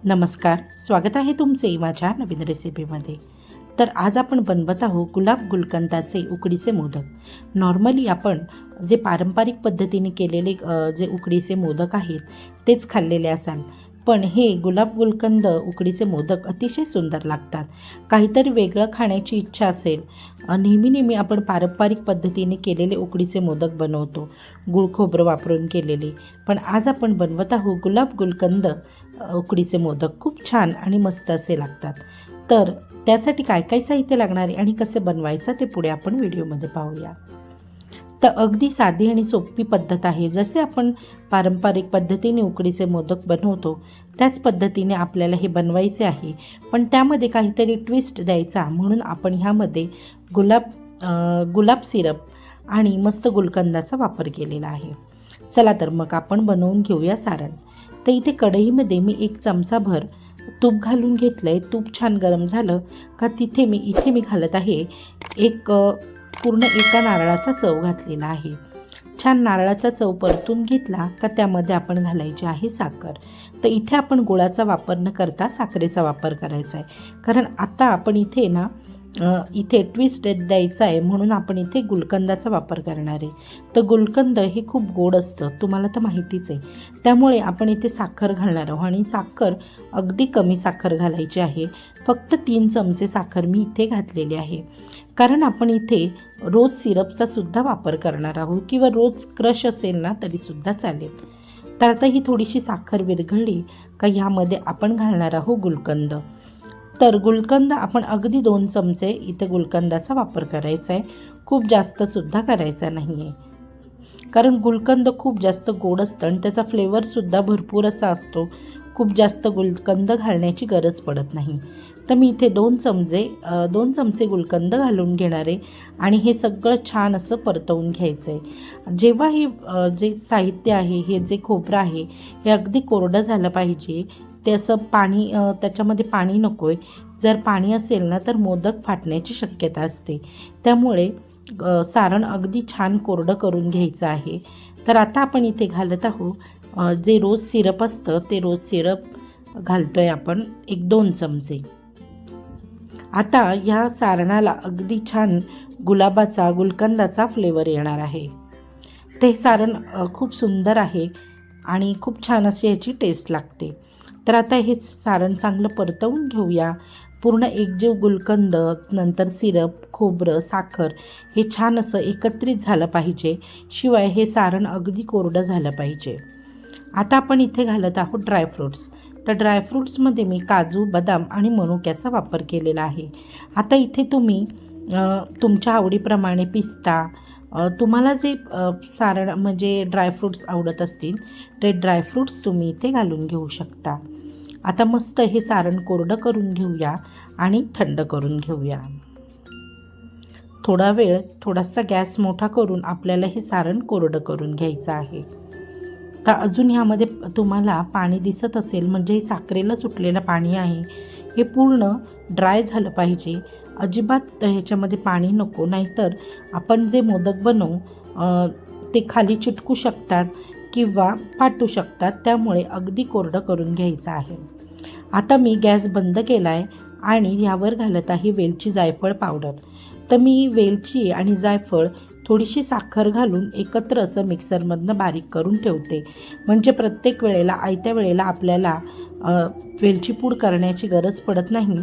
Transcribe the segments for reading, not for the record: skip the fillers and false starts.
नमस्कार, स्वागत आहे तुमचे माझ्या नवीन रेसिपीमध्ये। तर आज आपण बनवत आहोत गुलाब गुलकंदाचे उकडीचे मोदक। नॉर्मली आपण जे पारंपरिक पद्धतीने केलेले जे उकडीचे मोदक आहेत तेच खाल्लेले असाल, पण हे गुलाब गुलकंद उकडीचे मोदक अतिशय सुंदर लागतात। काहीतरी वेगळं खाण्याची इच्छा असेल, नेहमी आपण पारंपरिक पद्धतीने केलेले उकडीचे मोदक बनवतो, गूळ खोबरं वापरून केलेले, पण आज आपण बनवत आहोत गुलाब गुलकंद उकडीचे मोदक। खूप छान आणि मस्त असे लागतात। तर त्यासाठी काय काय साहित्य लागणार आहे आणि कसे बनवायचं ते पुढे आपण व्हिडिओमध्ये पाहूया। तर अगदी साधी आणि सोपी पद्धत आहे। जसे आपण पारंपरिक पद्धतीने उकडीचे मोदक बनवतो त्याच पद्धतीने आपल्याला हे बनवायचे आहे, पण त्यामध्ये काहीतरी ट्विस्ट द्यायचा म्हणून आपण ह्यामध्ये गुलाब सिरप आणि मस्त गुलकंदाचा वापर केलेला आहे। चला तर मग आपण बनवून घेऊया सारण। तर इथे कढईमध्ये मी 1 चमचाभर तूप घालून घेतलंय। तूप छान गरम झालं का इथे मी घालत आहे पूर्ण एका नारळाचा चव घातलेला आहे। छान नारळाचा चव परतून घेतला का त्यामध्ये आपण घालायची आहे साखर। तर इथे आपण गुळाचा वापर न करता साखरेचा वापर करायचा आहे, कारण आता आपण इथे ट्विस्ट द्यायचा आहे म्हणून आपण इथे गुलकंदाचा वापर करणार आहे। तर गुलकंद हे खूप गोड असतं, तुम्हाला तर माहितीच आहे, त्यामुळे आपण इथे साखर घालणार आहोत आणि साखर अगदी कमी साखर घालायची आहे। फक्त 3 चमचे साखर मी इथे घातलेली आहे, कारण आपण इथे रोज सिरपचा सुद्धा वापर करणार आहोत किंवा रोज क्रश असेल ना तरीसुद्धा चालेल। तर आता ही थोडीशी साखर विरघळली का ह्यामध्ये आपण घालणार आहोत गुलकंद। तर गुलकंद आपण अगदी 2 चमचे इथे गुलकंदाचा वापर करायचा आहे, खूप जास्त सुद्धा करायचा नाही आहे, कारण गुलकंद खूप जास्त गोड असतं आणि त्याचा फ्लेवरसुद्धा भरपूर असा असतो। खूप जास्त गुलकंद घालण्याची गरज पडत नाही। तर मी इथे 2 चमचे गुलकंद घालून घेणार आहे आणि हे सगळं छान असं परतवून घ्यायचं आहे। जेव्हा हे जे साहित्य आहे, हे जे खोबरं आहे हे अगदी कोरडं झालं पाहिजे। ते असं त्याच्यामध्ये पाणी नको आहे। जर पाणी असेल ना तर मोदक फाटण्याची शक्यता असते, त्यामुळे सारण अगदी छान कोरडं करून घ्यायचं आहे। तर आता आपण इथे घालत आहोत जे रोज सिरप असतं ते रोज सिरप घालतोय आपण 1-2 चमचे। आता या सारणाला अगदी छान गुलकंदाचा फ्लेवर येणार आहे। ते सारण खूप सुंदर आहे आणि खूप छान अशी याची टेस्ट लागते। तर आता हे सारण चांगलं परतवून घेऊया। पूर्ण एकजीव गुलकंद, नंतर सिरप, खोबरं, साखर हे छान असं एकत्रित झालं पाहिजे, शिवाय हे सारण अगदी कोरडं झालं पाहिजे। आता आपण इथे घालत आहोत ड्रायफ्रूट्स। तर ड्रायफ्रूट्समध्ये मी काजू, बदाम आणि मनुक्याचा वापर केलेला आहे। आता इथे तुम्ही तुमच्या आवडीप्रमाणे पिस्ता, तुम्हाला जे सारण म्हणजे ड्रायफ्रूट्स आवडत असतील ते ड्रायफ्रूट्स तुम्ही इथे घालून घेऊ शकता। आता मस्त हे सारण कोरडं करून घेऊया आणि थंड करून घेऊया। थोडा वेळ थोडासा गॅस मोठा करून आपल्याला हे सारण कोरडं करून घ्यायचं आहे। तर अजून ह्यामध्ये तुम्हाला पाणी दिसत असेल, म्हणजे साखरेला सुटलेलं पाणी आहे, हे पूर्ण ड्राय झालं पाहिजे। अजिबात ह्याच्यामध्ये पाणी नको, नाहीतर आपण जे मोदक बनवू ते खाली चिटकू शकतात किंवा फाटू शकतात, त्यामुळे अगदी कोरडं करून घ्यायचं आहे। आता मी गॅस बंद केला आहे आणि यावर घालत आहे वेलची जायफळ पावडर। तर मी वेलची आणि जायफळ थोडीशी साखर घालून एकत्र असं मिक्सरमधनं बारीक करून ठेवते, म्हणजे प्रत्येक वेळेला आयत्या वेळेला आपल्याला वेलची पूड करण्याची गरज पडत नाही,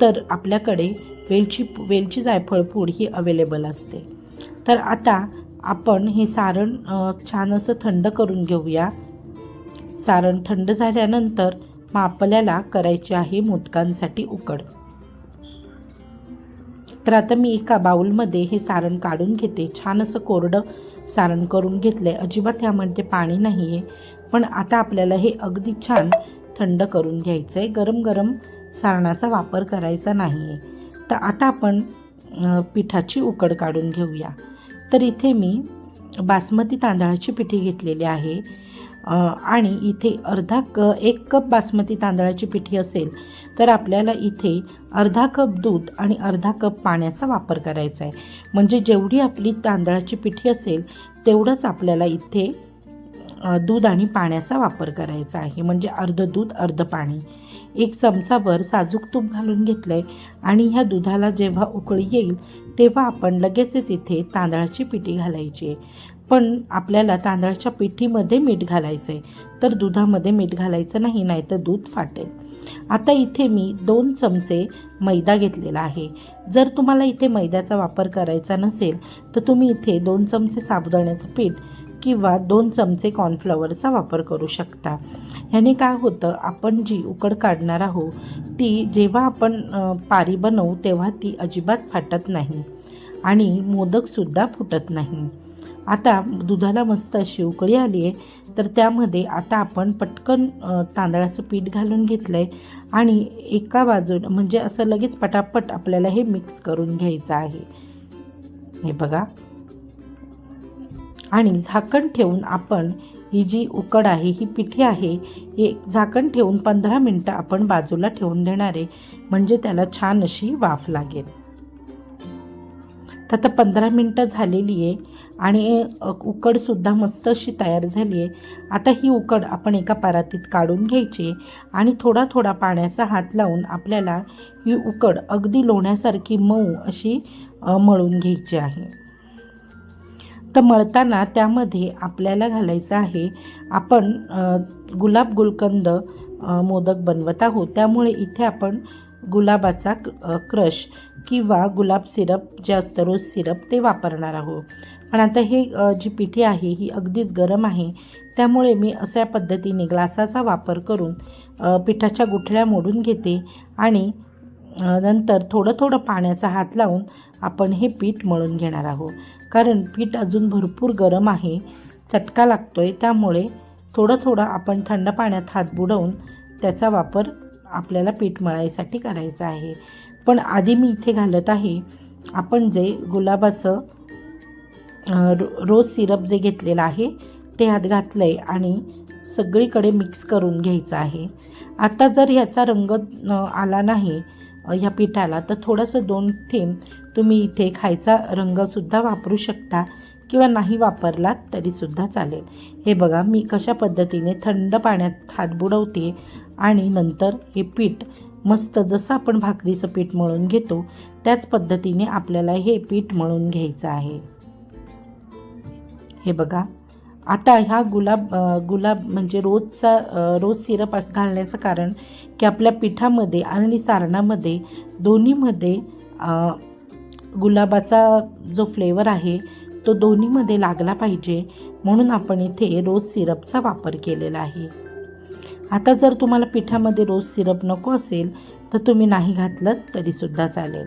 तर आपल्याकडे वेलची जायफळ पूड ही अवेलेबल असते। तर आता आपण हे सारण छान असं थंड करून घेऊया। सारण थंड झाल्यानंतर मग आपल्याला करायची आहे मोदकांसाठी उकड। तर आता मी एका बाउलमध्ये हे सारण काढून घेते। छान असं कोरडं सारण करून घेतलं आहे, अजिबात यामध्ये पाणी नाही आहे, पण आता आपल्याला हे अगदी छान थंड करून घ्यायचं आहे। गरम गरम सारणाचा वापर करायचा नाही आहे। तर आता आपण पिठाची उकड काढून घेऊया। तर इथे मी बासमती तांदळाची पिठी घेतलेली आहे आणि इथे 1 कप बासमती तांदळाची पिठी असेल तर आपल्याला इथे अर्धा कप दूध आणि अर्धा कप पाण्याचा वापर करायचा आहे। म्हणजे जेवढी आपली तांदळाची पिठी असेल तेवढंच आपल्याला इथे दूध आणि पाण्याचा वापर करायचा आहे, म्हणजे अर्धं दूध अर्धं पाणी. 1 चमचाभर साजूक तूप घालून घेतलं आहे आणि ह्या दुधाला जेव्हा उकळी येईल तेव्हा आपण लगेचच इथे तांदळाची पिठी घालायची आहे. पण आपल्याला तांदळाच्या पिठीमध्ये मीठ घालायचं आहे, तर दुधामध्ये मीठ घालायचं नाही, नाहीतर दूध फाटेल. आता इथे मी 2 चमचे मैदा घेतलेला आहे. जर तुम्हाला इथे मैद्याचा वापर करायचा नसेल तर तुम्ही इथे 2 चमचे साबुदाण्याचं पीठ किंवा 2 चमचे कॉर्नफ्लॉवरचा वापर करू शकता. ह्याने काय होतं, आपण जी उकड काढणार आहोत ती जेव्हा आपण पारी बनवू तेव्हा ती अजिबात फाटत नाही आणि मोदकसुद्धा फुटत नाही. आता दुधाला मस्त अशी उकळी आली आहे, तर त्यामध्ये आता आपण पटकन तांदळाचं पीठ घालून घेतलं आहे आणि एका बाजूला म्हणजे असं लगेच पटापट आपल्याला हे मिक्स करून घ्यायचं आहे. हे बघा, आणि झाकण ठेवून आपण ही जी उकड आहे, ही पिठी आहे, हे झाकण ठेवून 15 मिनटं आपण बाजूला ठेवून देणार आहे, म्हणजे त्याला छान अशी वाफ लागेल. तर आता 15 मिनटं झालेली आहे आणि उकडसुद्धा मस्त अशी तयार झाली आहे. आता ही उकड आपण एका परातीत काढून घ्यायची आणि थोडा थोडा पाण्याचा हात लावून आपल्याला ही उकड अगदी लोण्यासारखी मऊ अशी मळून घ्यायची आहे. तर मळताना त्यामध्ये आपल्याला घालायचं आहे, आपण गुलाब गुलकंद मोदक बनवत आहोत, त्यामुळे इथे आपण गुलाबाचा क्रश किंवा गुलाब सिरप जे असतं, रोज सिरप, ते वापरणार आहोत. पण आता हे जी पिठी आहे ही अगदीच गरम आहे, त्यामुळे मी अशा पद्धतीने ग्लासाचा वापर करून पिठाच्या गुठळ्या मोडून घेते आणि नंतर थोडं थोडं पाण्याचा हात लावून आपण हे पीठ मळून घेणार आहोत. कारण पीठ अजून भरपूर गरम आहे, चटका लागतो आहे, त्यामुळे थोडं थोडं आपण थंड पाण्यात हात बुडवून त्याचा वापर आपल्याला पीठ मळायसाठी करायचा आहे. पण आधी मी इथे घालत आहे आपण जे गुलाबाचं रोज सिरप जे घेतलेलं आहे ते हात घातलं आहे आणि सगळीकडे मिक्स करून घ्यायचं आहे. आता जर ह्याचा रंग आला नाही ह्या पिठाला, तर थोडंसं 2 थेंब तुम्ही इथे खायचा रंगसुद्धा वापरू शकता किंवा नाही वापरलात तरीसुद्धा चालेल. हे बघा, मी कशा पद्धतीने थंड पाण्यात हात बुडवते आणि नंतर हे पीठ मस्त जसं आपण भाकरीचं पीठ मळून घेतो त्याच पद्धतीने आपल्याला हे पीठ मळून घ्यायचं आहे. हे बघा, आता ह्या गुलाब म्हणजे रोज सिरप घालण्याचं कारण की आपल्या पिठामध्ये आणि सारणामध्ये दोन्हीमध्ये गुलाबाचा जो फ्लेवर आहे तो दोन्हीमध्ये लागला पाहिजे, म्हणून आपण इथे रोज सिरपचा वापर केलेला आहे. आता जर तुम्हाला पिठामध्ये रोज सिरप नको असेल तर तुम्ही नाही घातलं तरीसुद्धा चालेल.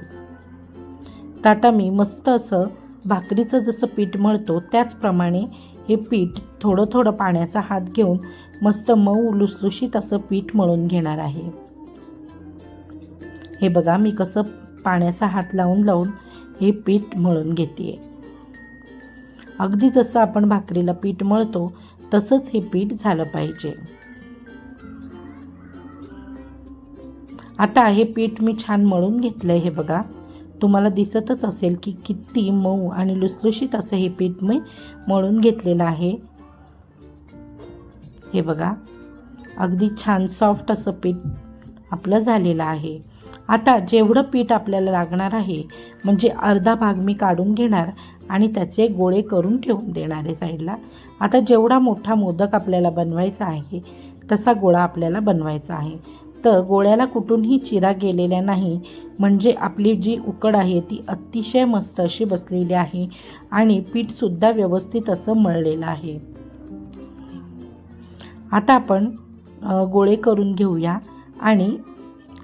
तर आता मी मस्त असं भाकरीचं जसं पीठ मळतो त्याचप्रमाणे हे पीठ थोडं थोडं पाण्याचा हात घेऊन मस्त मऊ लुसलुशीत असं पीठ मळून घेणार आहे. हे बघा, मी कसं पाण्याचा हात लावून हे पीठ मळून घेते. अगदी जसं आपण भाकरीला पीठ मळतो तसंच हे पीठ झालं पाहिजे. आता हे पीठ मी छान मळून घेतलं आहे. हे बघा, तुम्हाला दिसतच असेल की किती मऊ आणि लुसलुशीत असं हे पीठ मी मळून घेतलेलं आहे. हे बघा, अगदी छान सॉफ्ट असं पीठ आपलं झालेलं आहे. आता जेवढं पीठ आपल्याला लागणार आहे म्हणजे अर्धा भाग मी काढून घेणार आणि त्याचे गोळे करून ठेवून देणार आहे साईडला. आता जेवढा मोठा मोदक आपल्याला बनवायचा आहे तसा गोळा आपल्याला बनवायचा आहे. तर गोळ्याला कुठूनही चिरा गेलेल्या नाही, म्हणजे आपली जी उकड आहे ती अतिशय मस्त अशी बसलेली आहे आणि पीठसुद्धा व्यवस्थित असं मळलेलं आहे. आता आपण गोळे करून घेऊया आणि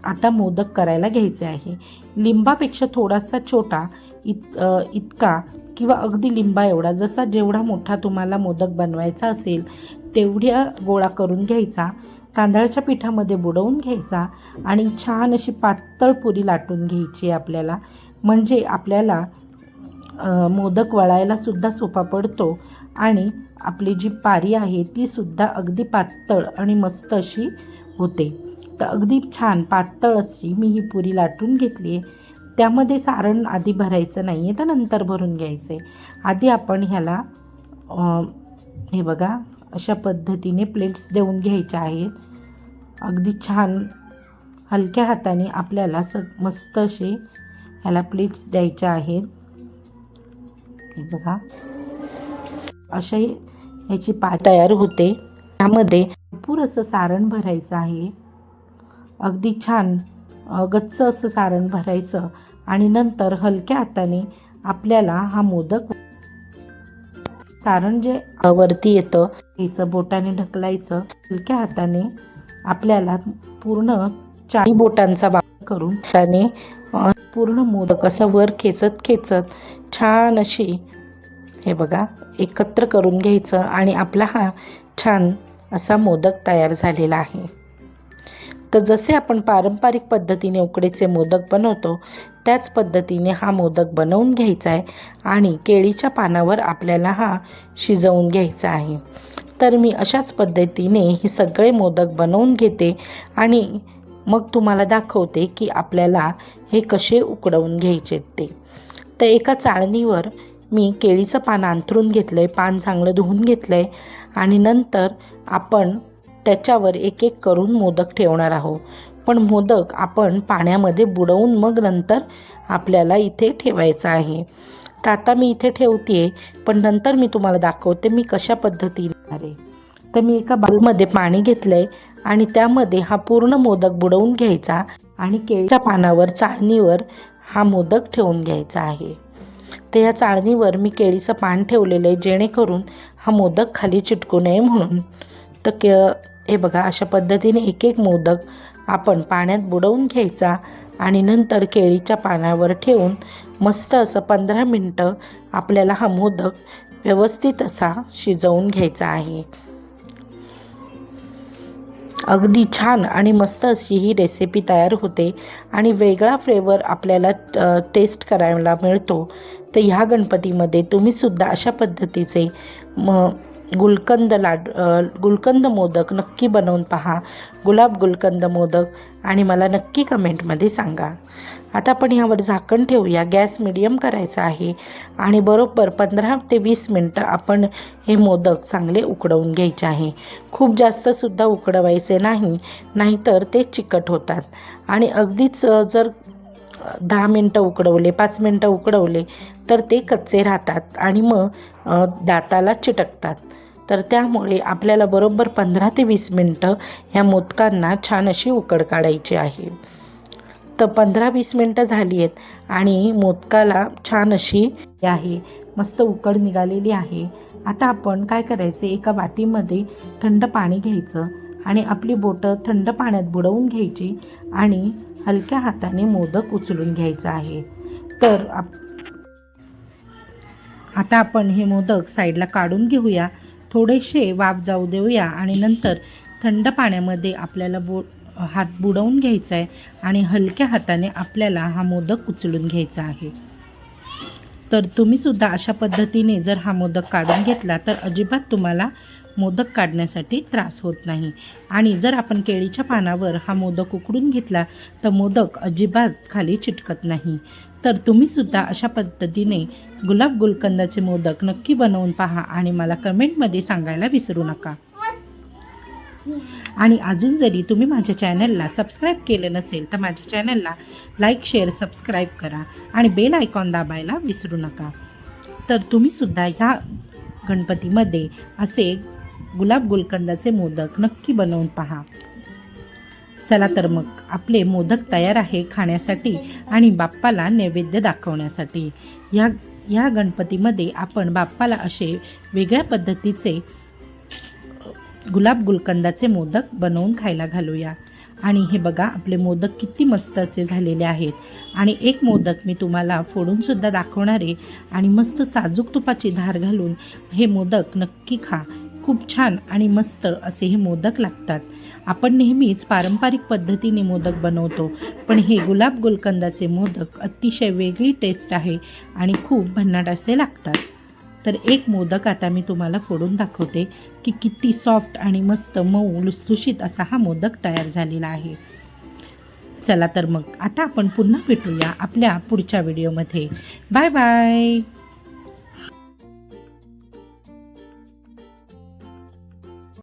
आता मोदक करायला घ्यायचे आहे. लिंबापेक्षा थोडासा छोटा इतका किंवा अगदी लिंबा एवढा, जेवढा मोठा तुम्हाला मोदक बनवायचा असेल तेवढ्या गोळा करून घ्यायचा, तांदळाच्या पिठामध्ये बुडवून घ्यायचा आणि छान अशी पातळ पुरी लाटून घ्यायची आपल्याला, म्हणजे आपल्याला मोदक वळायला सुद्धा सोपा पडतो आणि आपली जी पारी आहे ती सुद्धा अगदी पातळ आणि मस्त अशी होते. तर अगदी छान पातळ अशी मी ही पुरी लाटून घेतली आहे. त्यामध्ये सारण आधी भरायचं नाही आहे, तर नंतर भरून घ्यायचं आहे. आधी आपण ह्याला हे बघा अशा पद्धतीने प्लेट्स देऊन घ्यायच्या आहेत. अगदी छान हलक्या हाताने आपल्याला मस्त असे ह्याला प्लेट्स द्यायच्या आहेत. हे बघा, अशा ह्याची पात तयार होते. त्यामध्ये भरपूर असं सारण भरायचं आहे. अगदी छान गच्च असं सारण भरायचं आणि नंतर हलक्या हाताने आपल्याला हा मोदक सारण जे वरती येतं याचं बोटाने ढकलायचं. हलक्या हाताने आपल्याला पूर्ण 4 बोटांचा वापर करून त्याने पूर्ण मोदक असा वर खेचत छान अशी हे बघा एकत्र करून घ्यायचं आणि आपला हा छान असा मोदक तयार झालेला आहे. तर जसे आपण पारंपरिक पद्धतीने उकडीचे मोदक बनवतो त्याच पद्धतीने हा मोदक बनवून घ्यायचा आहे आणि केळीच्या पानावर आपल्याला हा शिजवून घ्यायचा आहे. तर मी अशाच पद्धतीने हे सगळे मोदक बनवून घेते आणि मग तुम्हाला दाखवते की आपल्याला हे कसे उकडवून घ्यायचे ते. तर एका चाळणीवर मी केळीचं पान अंथरून घेतलं आहे. पान चांगलं धुवून घेतलं आहे आणि नंतर आपण त्याच्यावर एक एक करून मोदक ठेवणार आहोत. पण मोदक आपण पाण्यामध्ये बुडवून मग नंतर आपल्याला इथे ठेवायचं आहे. तर आता मी इथे ठेवते पण नंतर मी तुम्हाला दाखवते मी कशा पद्धतीने आहे. तर मी एका बाउलमध्ये पाणी घेतलं आहे आणि त्यामध्ये हा पूर्ण मोदक बुडवून घ्यायचा आणि केळीच्या पानावर चाळणीवर हा मोदक ठेवून घ्यायचा आहे. तर या चाळणीवर मी केळीचं पान ठेवलेलं आहे जेणेकरून हा मोदक खाली चिटकू नये म्हणून. तर हे बघा अशा पद्धतीने एक एक मोदक आपण पाण्यात बुडवून घ्यायचा आणि नंतर केळीच्या पानावर ठेवून मस्त असं 15 मिनटं आपल्याला हा मोदक व्यवस्थित असा शिजवून घ्यायचा आहे. अगदी छान आणि मस्त अशी ही रेसिपी तयार होते आणि वेगळा फ्लेवर आपल्याला टेस्ट करायला मिळतो. तर ह्या गणपतीमध्ये तुम्हीसुद्धा अशा पद्धतीचे गुलकंद मोदक नक्की बनवून पहा. गुलाब गुलकंद मोदक आणि मला नक्की कमेंटमध्ये सांगा. आता आपण ह्यावर झाकण ठेवूया. गॅस मिडियम करायचा आहे आणि बरोबर 15 ते 20 मिनटं आपण हे मोदक चांगले उकडवून घ्यायचे आहे. खूप जास्तसुद्धा उकडवायचे नाही, नाहीतर ते चिकट होतात आणि अगदीच जर 10 मिनटं उकडवले 5 मिनटं उकडवले तर ते कच्चे राहतात आणि मग दाताला चिटकतात. तर त्यामुळे आपल्याला बरोबर 15 ते 20 मिनटं ह्या मोदकांना छान अशी उकड काढायची आहे. तर 15-20 मिनटं झाली आहेत आणि मोदकाला छान अशी आहे मस्त उकड निघालेली आहे. आता आपण काय करायचे, एका वाटीमध्ये थंड पाणी घ्यायचं आणि आपली बोटं थंड पाण्यात बुडवून घ्यायची आणि हलक्या हाताने मोदक उचलून घ्यायचा आहे. तर आता आपण हे मोदक साईडला काढून घेऊया. थोडेसे वाफ जाऊ देऊया आणि नंतर थंड पाण्यामध्ये आपल्याला हात बुडवून घ्यायचा आहे आणि हलक्या हाताने आपल्याला हा मोदक उचलून घ्यायचा आहे. तर तुम्हीसुद्धा अशा पद्धतीने जर हा मोदक काढून घेतला तर अजिबात तुम्हाला मोदक काढण्यासाठी त्रास होत नाही. आणि जर आपण केळीच्या पानावर हा मोदक उकडून घेतला तर मोदक अजिबात खाली चिटकत नाही. तर तुम्हीसुद्धा अशा पद्धतीने गुलाब गुलकंदाचे मोदक नक्की बनवून पहा आणि मला कमेंटमध्ये सांगायला विसरू नका. आणि अजून जरी तुम्ही माझ्या चॅनलला सबस्क्राईब केलं नसेल तर माझ्या चॅनलला लाईक शेअर सबस्क्राईब करा आणि बेल आयकॉन दाबायला विसरू नका. तर तुम्हीसुद्धा ह्या गणपतीमध्ये असे गुलाब गुलकंदाचे मोदक नक्की बनवून पहा. चला तर मग आपले मोदक तयार आहे खाण्यासाठी आणि बाप्पाला नैवेद्य दाखवण्यासाठी. ह्या गणपतीमध्ये आपण बाप्पाला असे वेगळ्या पद्धतीचे गुलाब गुलकंदाचे मोदक बनवून खायला घालूया. आणि हे बघा आपले मोदक किती मस्त असे झालेले आहेत. आणि एक मोदक मी तुम्हाला फोडूनसुद्धा दाखवणार आहे आणि मस्त साजूक तुपाची धार घालून हे मोदक नक्की खा. खूप छान आणि मस्त असे हे मोदक लागतात. आपण नेहमीच पारंपरिक पद्धतीने मोदक बनवतो, पण हे गुलाब गुलकंदाचे मोदक अतिशय वेगळी टेस्ट आहे आणि खूप भन्नाट असे लागतात. तर एक मोदक आता मी तुम्हाला फोडून दाखवते की किती सॉफ्ट आणि मस्त मऊ लुसलुशीत असा हा मोदक तयार झालेला आहे. चला तर मग आता आपण पुन्हा भेटूया आपल्या पुढच्या व्हिडिओमध्ये. Bye bye.